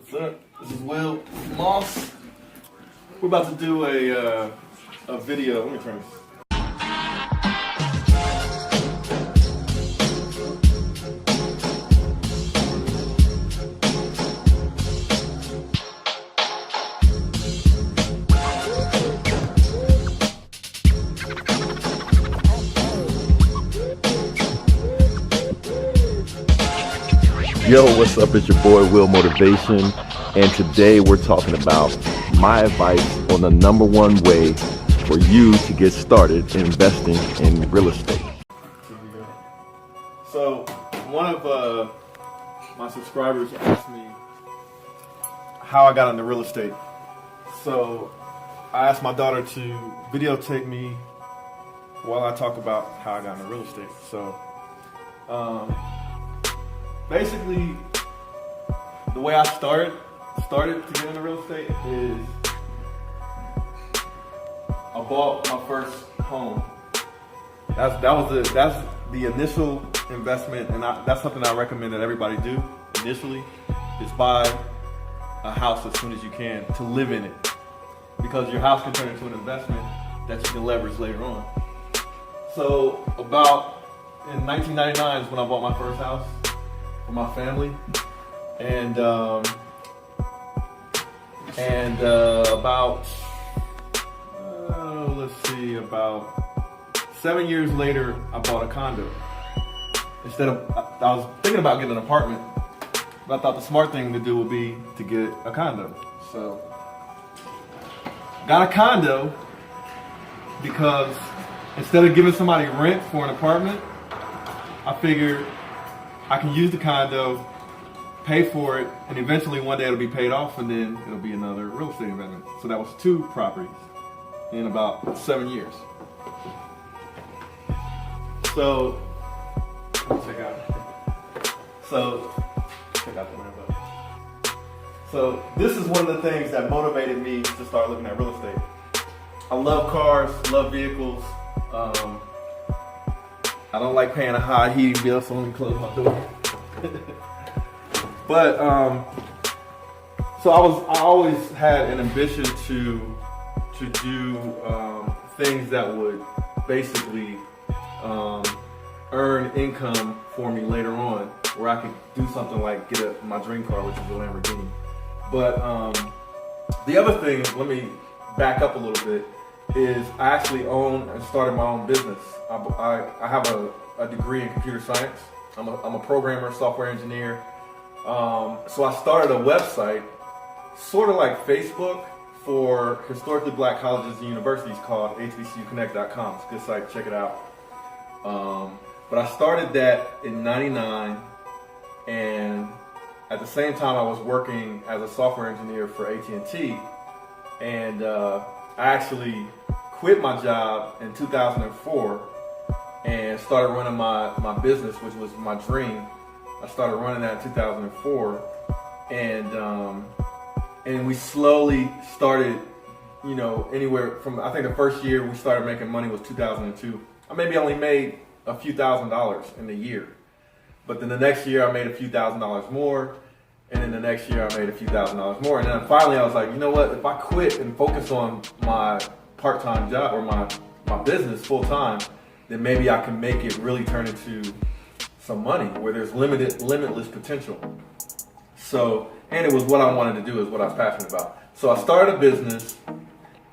So, this is Will Moss. We're about to do a video. Let me turn this. Yo, what's up? It's your boy Will Motivation, and today we're talking about my advice on the #1 way for you to get started investing in real estate. So, one of my subscribers asked me how I got into real estate. So, I asked my daughter to videotape me while I talk about how I got into real estate. So, basically, the way I started to get into real estate is I bought my first home. That's the initial investment, and that's something I recommend that everybody do initially, is buy a house as soon as you can to live in it, because your house can turn into an investment that you can leverage later on. So about in 1999 is when I bought my first house for my family, and about 7 years later, I bought a condo. I was thinking about getting an apartment, but I thought the smart thing to do would be to get a condo. So, got a condo because instead of giving somebody rent for an apartment, I figured I can use the condo, pay for it, and eventually one day it'll be paid off, and then it'll be another real estate investment. So that was 2 properties in about 7 years. So, check out the window. So this is one of the things that motivated me to start looking at real estate. I love cars, love vehicles. I don't like paying a high heating bill, so let me close my door. But so I always had an ambition to do things that would basically earn income for me later on, where I could do something like get my dream car, which is a Lamborghini. But the other thing, let me back up a little bit, is I actually own and started my own business. I have a degree in computer science. I'm a programmer, software engineer. So I started a website, sort of like Facebook, for historically black colleges and universities called hbcuconnect.com. It's a good site, check it out. But I started that in '99, and at the same time I was working as a software engineer for AT&T, and I actually quit my job in 2004 and started running my business, which was my dream. I started running that in 2004, and we slowly started, anywhere from, I think the first year we started making money was 2002. I maybe only made a few $1,000s in the year, but then the next year I made a few $1,000s more, and then the next year I made a few $1,000s more, and then finally I was like, you know what, if I quit and focus on my part-time job or my business full-time, then maybe I can make it really turn into some money where there's limitless potential. So, and it was what I wanted to do, is what I was passionate about. So I started a business,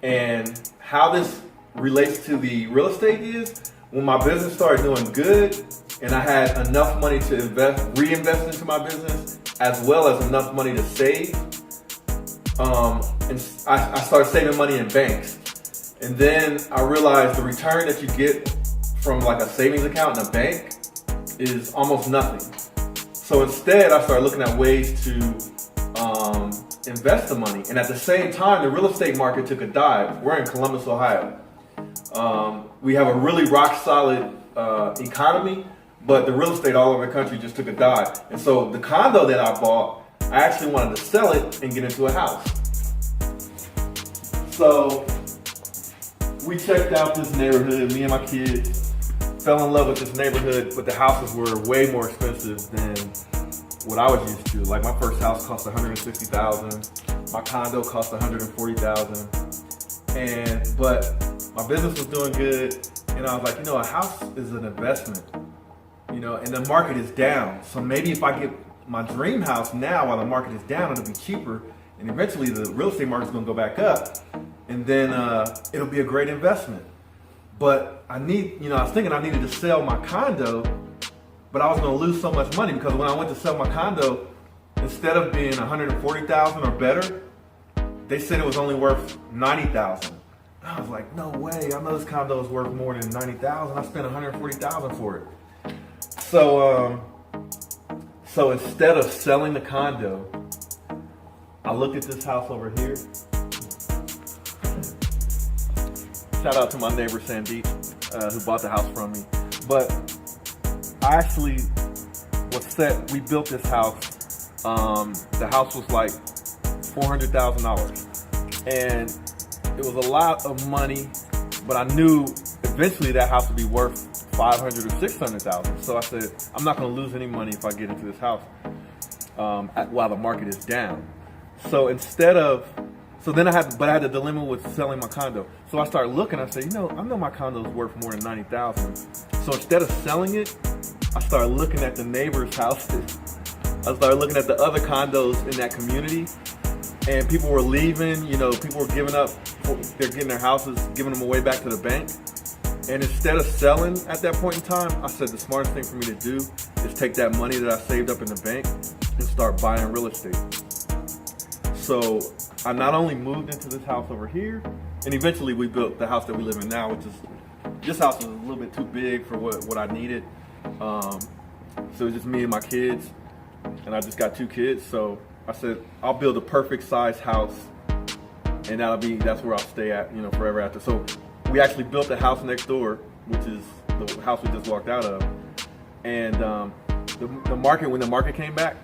and how this relates to the real estate is, when my business started doing good and I had enough money to reinvest into my business, as well as enough money to save, and I started saving money in banks. And then I realized the return that you get from like a savings account in a bank is almost nothing. So instead, I started looking at ways to invest the money. And at the same time, the real estate market took a dive. We're in Columbus, Ohio. We have a really rock solid economy, but the real estate all over the country just took a dive. And so the condo that I bought, I actually wanted to sell it and get into a house. So we checked out this neighborhood, me and my kids, fell in love with this neighborhood, but the houses were way more expensive than what I was used to. Like my first house cost $160,000. My condo cost $140,000. But my business was doing good, and I was like, a house is an investment, and the market is down. So maybe if I get my dream house now while the market is down, it'll be cheaper, and eventually the real estate market is going to go back up, and then it'll be a great investment. But I was thinking I needed to sell my condo, but I was going to lose so much money because when I went to sell my condo, instead of being $140,000 or better, they said it was only worth $90,000. I was like, no way! I know this condo is worth more than $90,000. I spent $140,000 for it. So instead of selling the condo, I looked at this house over here. Shout out to my neighbor Sandeep, who bought the house from me. But I actually we built this house. The house was like $400,000. And it was a lot of money, but I knew eventually that house would be worth $500,000 or $600,000. So I said, I'm not going to lose any money if I get into this house while the market is down. So then I had the dilemma with selling my condo. So I started looking. I said, I know my condo is worth more than $90,000. So instead of selling it, I started looking at the neighbors' houses. I started looking at the other condos in that community, and people were leaving. People were giving up. They're getting their houses, giving them away back to the bank. And instead of selling at that point in time, I said the smartest thing for me to do is take that money that I saved up in the bank and start buying real estate. So I not only moved into this house over here, and eventually we built the house that we live in now, which is, this house is a little bit too big for what I needed. So it's just me and my kids, and I just got 2 kids. So I said, I'll build a perfect size house, and that's where I'll stay at, forever after. So we actually built the house next door, which is the house we just walked out of. And the market, when the market came back,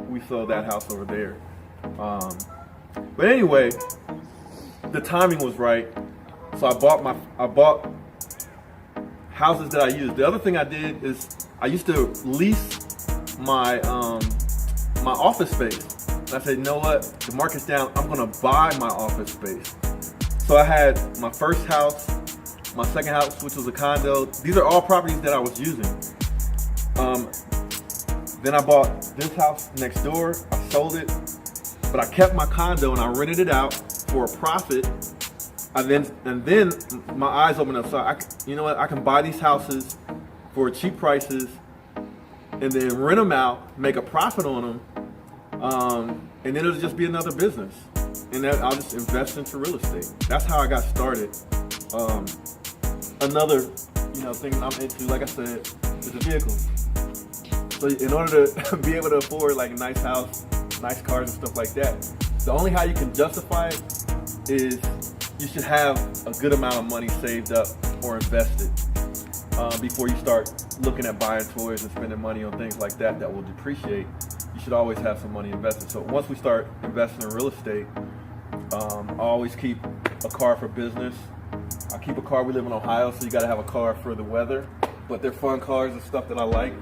we sold that house over there. But anyway, the timing was right. So I bought houses that I used. The other thing I did is I used to lease my my office space. And I said, you know what? The market's down. I'm gonna buy my office space. So I had my first house, my second house, which was a condo. These are all properties that I was using. Then I bought this house next door. I sold it, but I kept my condo and I rented it out for a profit. And then my eyes opened up. So I can buy these houses for cheap prices, and then rent them out, make a profit on them, and then it'll just be another business. And then I'll just invest into real estate. That's how I got started. Another thing I'm into, like I said, is a vehicle. So in order to be able to afford like a nice house, nice cars and stuff like that, the only how you can justify it is you should have a good amount of money saved up or invested before you start looking at buying toys and spending money on things like that will depreciate. You should always have some money invested. So once we start investing in real estate, I always keep a car for business. I keep a car. We live in Ohio, so you got to have a car for the weather. But they're fun cars and stuff that I like.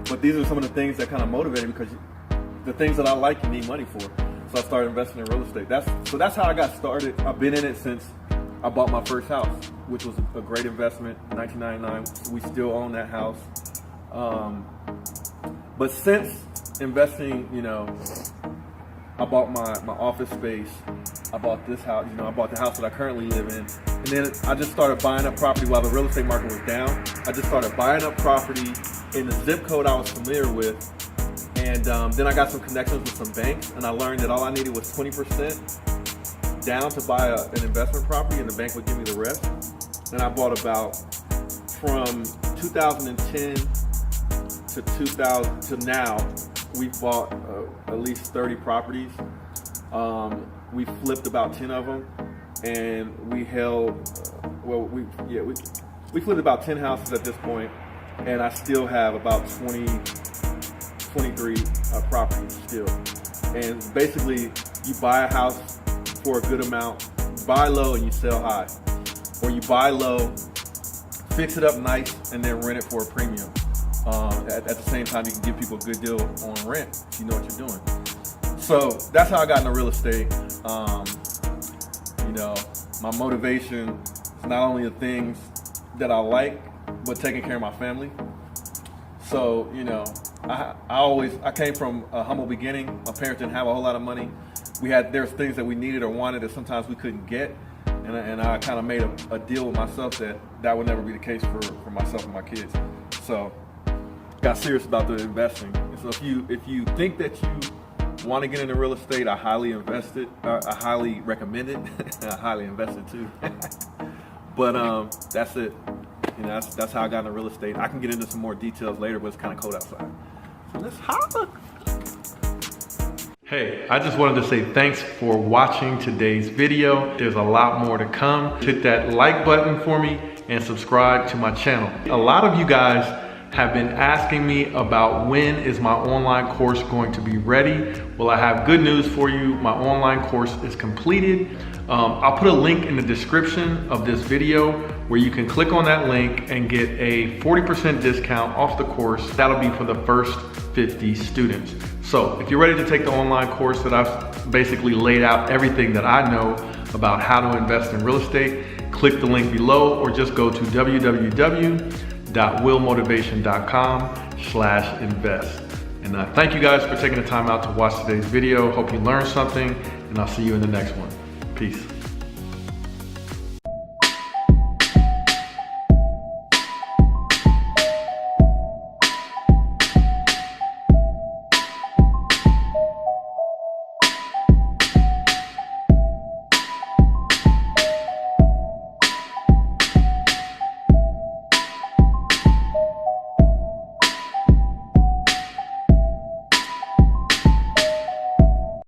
But these are some of the things that kind of motivate me, because the things that I like, you need money for. So I started investing in real estate. That's how I got started. I've been in it since I bought my first house, which was a great investment, 1999. We still own that house. But since investing, I bought my office space. I bought this house. I bought the house that I currently live in. And then I just started buying up property while the real estate market was down. I just started buying up property in the zip code I was familiar with. And then I got some connections with some banks, and I learned that all I needed was 20% down to buy an investment property, and the bank would give me the rest. And I bought from 2010 to 2000 to now, we've bought at least 30 properties. We flipped about 10 of them, and we held, we flipped about 10 houses at this point, and I still have about 23 properties still. And basically, you buy a house for a good amount, buy low and you sell high. Or you buy low, fix it up nice, and then rent it for a premium. At the same time, you can give people a good deal on rent if you know what you're doing. So that's how I got into real estate. My motivation is not only the things that I like, but taking care of my family. So, I came from a humble beginning. My parents didn't have a whole lot of money. There's things that we needed or wanted that sometimes we couldn't get. And I kind of made a deal with myself that would never be the case for myself and my kids. So got serious about the investing. And so if you think that you want to get into real estate, I highly recommend it. I highly invested too. But that's it. That's how I got into real estate. I can get into some more details later, but it's kind of cold outside. So let's holla. Hey, I just wanted to say thanks for watching today's video. There's a lot more to come. Hit that like button for me and subscribe to my channel. A lot of you guys have been asking me about when is my online course going to be ready. Well, I have good news for you. My online course is completed. I'll put a link in the description of this video where you can click on that link and get a 40% discount off the course. That'll be for the first 50 students. So if you're ready to take the online course that I've basically laid out everything that I know about how to invest in real estate, click the link below or just go to www.willmotivation.com/invest. And thank you guys for taking the time out to watch today's video. Hope you learned something, and I'll see you in the next one. Peace.